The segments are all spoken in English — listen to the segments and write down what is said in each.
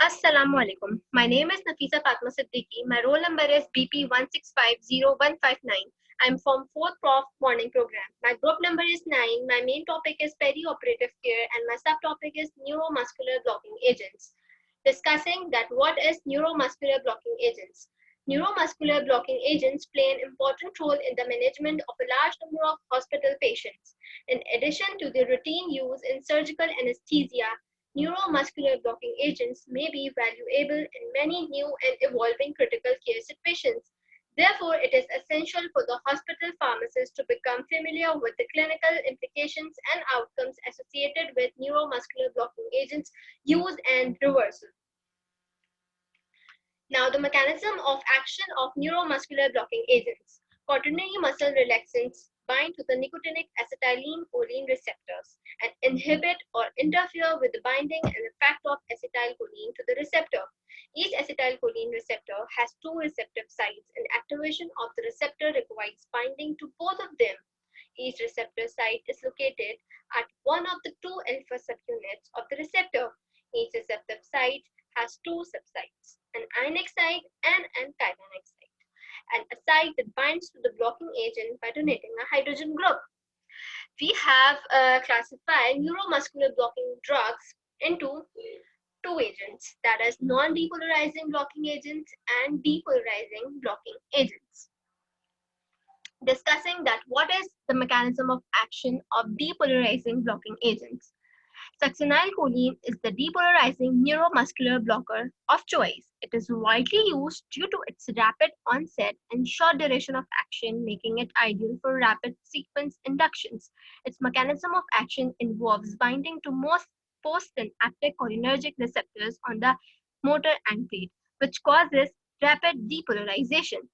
Assalamu alaikum. My name is Nafisa Fatma Siddiqui. My roll number is BP 1650159. I'm from 4th Prof Morning Program. My group number is 9. My main topic is perioperative care and my subtopic is neuromuscular blocking agents. Discussing that what is neuromuscular blocking agents. Neuromuscular blocking agents play an important role in the management of a large number of hospital patients. In addition to the routine use in surgical anesthesia, neuromuscular blocking agents may be valuable in many new and evolving critical care situations. Therefore, it is essential for the hospital pharmacist to become familiar with the clinical implications and outcomes associated with neuromuscular blocking agents use and reversal. Now, the mechanism of action of neuromuscular blocking agents. Quaternary muscle relaxants bind to the nicotinic acetylcholine receptors and inhibit or interfere with the binding and effect of acetylcholine to the receptor. Each acetylcholine receptor has two receptive sites, and activation of the receptor requires binding to both of them. Each receptor site is located at one of the two alpha subunits of the receptor. Each receptive site has two subsites, an ionic site and an cationic site, and a site that binds to the blocking agent by donating a hydrogen group. We have classified neuromuscular blocking drugs into two agents, that is non-depolarizing blocking agents and depolarizing blocking agents. Discussing that what is the mechanism of action of depolarizing blocking agents. Succinylcholine is the depolarizing neuromuscular blocker of choice. It is widely used due to its rapid onset and short duration of action, making it ideal for rapid sequence inductions. Its mechanism of action involves binding to most postsynaptic cholinergic receptors on the motor anklet, which causes rapid depolarization.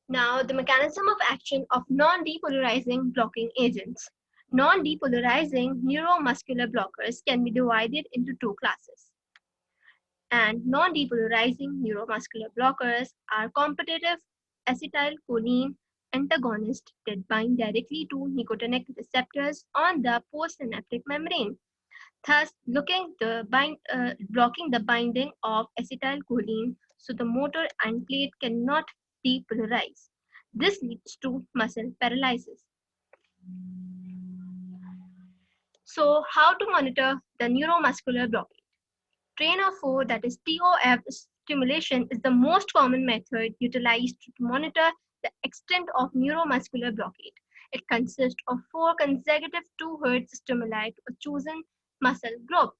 Now, the mechanism of action of non-depolarizing blocking agents. Non-depolarizing neuromuscular blockers can be divided into two classes. And non-depolarizing neuromuscular blockers are competitive acetylcholine antagonists that bind directly to nicotinic receptors on the postsynaptic membrane, thus blocking the binding of acetylcholine so the motor anklet cannot depolarize. This leads to muscle paralysis. So, how to monitor the neuromuscular blockade? Train of 4, that is TOF stimulation, is the most common method utilized to monitor the extent of neuromuscular blockade. It consists of 4 consecutive 2 Hz stimuli to a chosen muscle group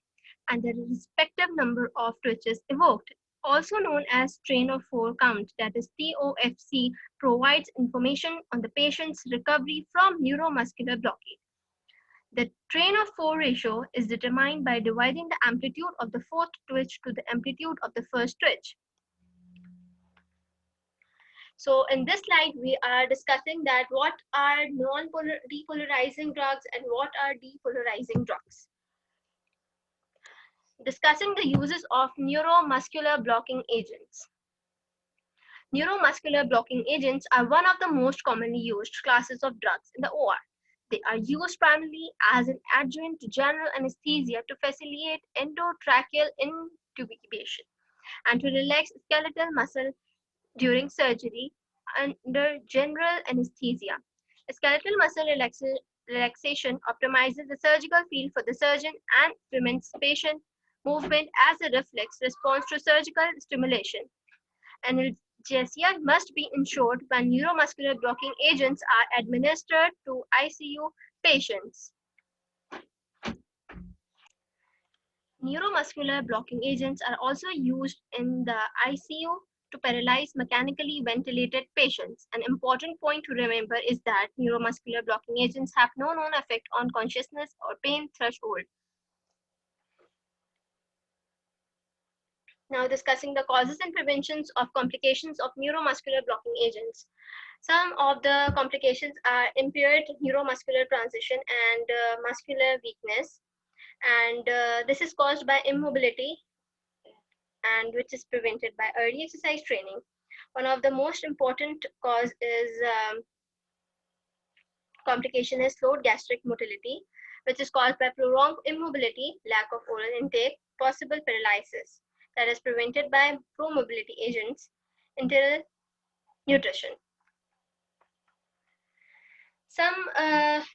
and the respective number of twitches evoked. Also known as strain of 4 count, that is TOFC, provides information on the patient's recovery from neuromuscular blockade. The train of 4 ratio is determined by dividing the amplitude of the fourth twitch to the amplitude of the first twitch. So in this slide, we are discussing that what are non-depolarizing drugs and what are depolarizing drugs. Discussing the uses of neuromuscular blocking agents. Neuromuscular blocking agents are one of the most commonly used classes of drugs in the OR. They are used primarily as an adjunct to general anesthesia to facilitate endotracheal intubation and to relax skeletal muscle during surgery under general anesthesia. Skeletal muscle relaxation optimizes the surgical field for the surgeon and prevents patient movement as a reflex response to surgical stimulation. Analgesia must be ensured when neuromuscular blocking agents are administered to ICU patients. Neuromuscular blocking agents are also used in the ICU to paralyze mechanically ventilated patients. An important point to remember is that neuromuscular blocking agents have no known effect on consciousness or pain threshold. Now discussing the causes and preventions of complications of neuromuscular blocking agents. Some of the complications are impaired neuromuscular transition and muscular weakness, and this is caused by immobility and which is prevented by early exercise training. One of the most important cause is complication is slowed gastric motility, which is caused by prolonged immobility, lack of oral intake, possible paralysis that is prevented by pro-mobility agents, enteral nutrition. Some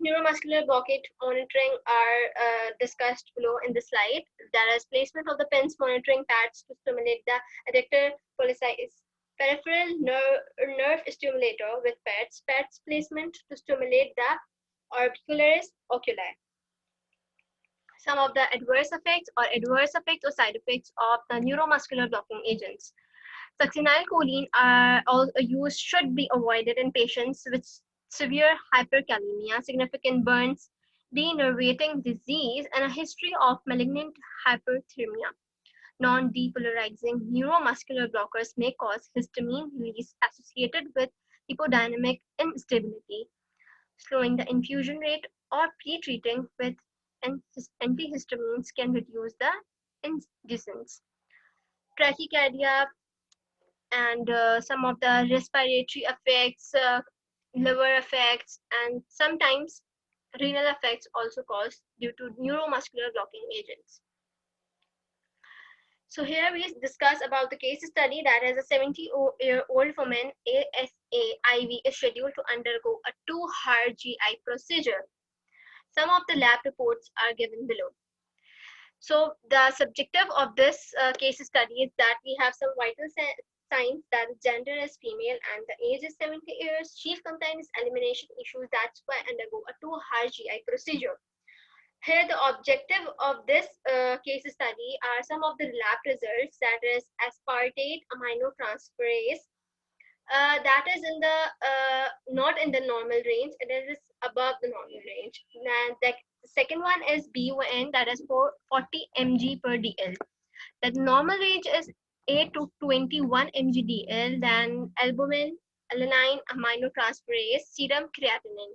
neuromuscular blockade monitoring are discussed below in the slide. There is placement of the pins monitoring pads to stimulate the adductor pollicis, peripheral nerve stimulator with pads placement to stimulate the orbicularis oculi. Some of the adverse effects or side effects of the neuromuscular blocking agents. Succinylcholine use should be avoided in patients with severe hyperkalemia, significant burns, denervating disease, and a history of malignant hyperthermia. Non-depolarizing neuromuscular blockers may cause histamine release associated with hepodynamic instability, slowing the infusion rate, or pre-treating with antihistamines can reduce the indecence. Tachycardia and some of the respiratory effects, liver effects, and sometimes renal effects also caused due to neuromuscular blocking agents. So here we discuss about the case study that as a 70-year-old woman, ASA IV is scheduled to undergo a 2-hour GI procedure. Some of the lab reports are given below. So the subjective of this case study is that we have some vital signs that the gender is female and the age is 70 years. Chief complaint is elimination issues. That's why undergo a 2-hour GI procedure. Here the objective of this case study are some of the lab results, that is aspartate aminotransferase. That is in the not in the normal range, it is above the normal range. And the second one is BUN, that is for 40 mg per dl. The normal range is 8 to 21 mg dl. Then albumin, alanine aminotransferase, serum creatinine.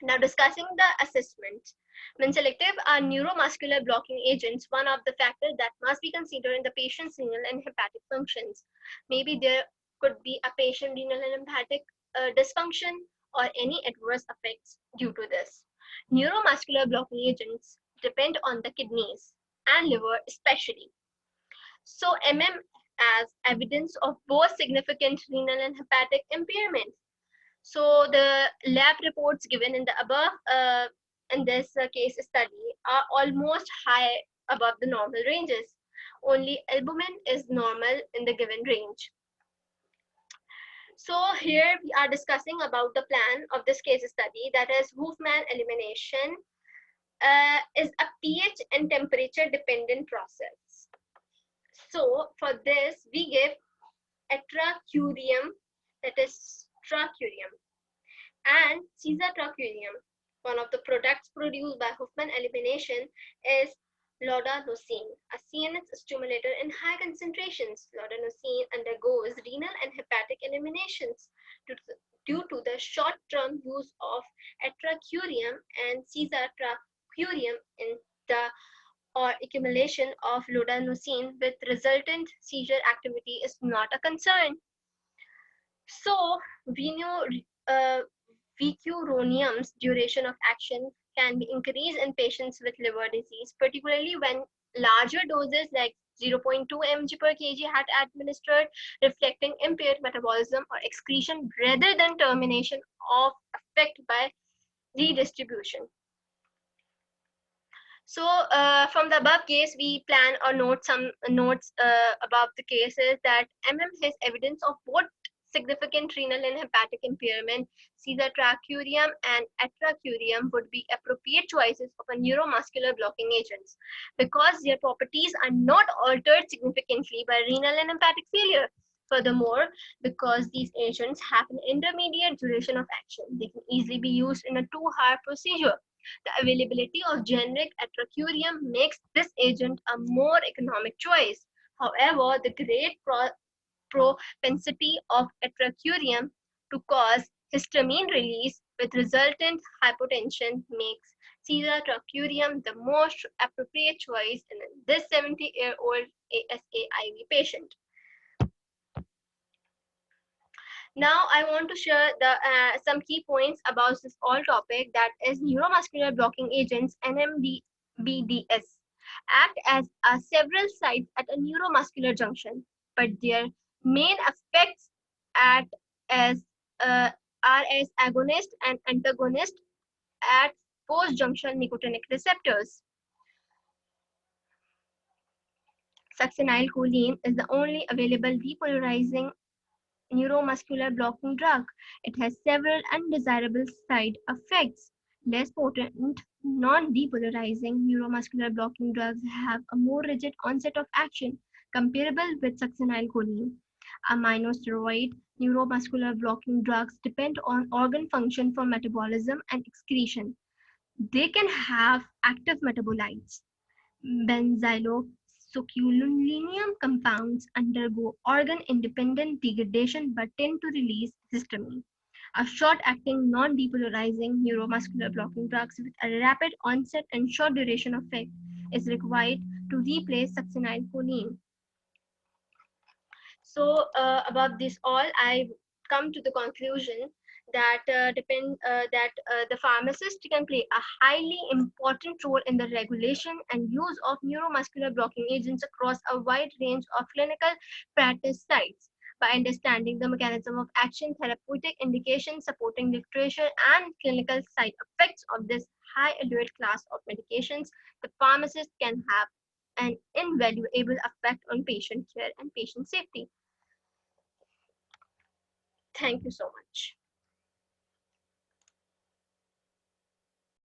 Now discussing the assessment. When selective are neuromuscular blocking agents, one of the factors that must be considered in the patient's renal and hepatic functions. Maybe there could be a patient renal and hepatic dysfunction or any adverse effects due to this. Neuromuscular blocking agents depend on the kidneys and liver especially. So as evidence of both significant renal and hepatic impairment. So the lab reports given in the above in this case study are almost high above the normal ranges. Only albumin is normal in the given range. So here we are discussing about the plan of this case study, that is Hofmann elimination is a pH and temperature dependent process. So for this we give atracurium, that is tracurium, and caesartracurium. One of the products produced by Hofmann elimination is laudanosine, a CNS stimulator in high concentrations. Laudanosine undergoes renal and hepatic eliminations due to the short-term use of atracurium and caesartracurium in the or accumulation of laudanosine with resultant seizure activity is not a concern. So vicuronium's duration of action can be increased in patients with liver disease, particularly when larger doses like 0.2 mg per kg had administered, reflecting impaired metabolism or excretion rather than termination of effect by redistribution. So from the above case, we plan or note some notes about the cases that has evidence of both significant renal and hepatic impairment. Caesartracurium and atracurium would be appropriate choices of a neuromuscular blocking agents because their properties are not altered significantly by renal and hepatic failure. Furthermore, because these agents have an intermediate duration of action, they can easily be used in a 2-hour procedure. The availability of generic atracurium makes this agent a more economic choice. However, the great propensity of atracurium to cause histamine release with resultant hypotension makes caesartracurium the most appropriate choice in this 70-year-old ASA-IV patient. Now I want to share some key points about this all topic, that is neuromuscular blocking agents, NMDBDS. act as several sites at a neuromuscular junction, but their main effects at as are as agonist and antagonist at post-junction nicotinic receptors. Succinylcholine is the only available depolarizing neuromuscular blocking drug. It has several undesirable side effects. Less potent non-depolarizing neuromuscular blocking drugs have a more rigid onset of action, comparable with succinylcholine. Aminosteroid neuromuscular blocking drugs depend on organ function for metabolism and excretion. They can have active metabolites. Benzylosocunium compounds undergo organ-independent degradation but tend to release histamine. A short-acting, non-depolarizing neuromuscular blocking drugs with a rapid onset and short duration of effect is required to replace succinylcholine. So about this all, I come to the conclusion that the pharmacist can play a highly important role in the regulation and use of neuromuscular blocking agents across a wide range of clinical practice sites. By understanding the mechanism of action, therapeutic indications, supporting literature, and clinical side effects of this high adult class of medications, the pharmacist can have an invaluable effect on patient care and patient safety. Thank you so much.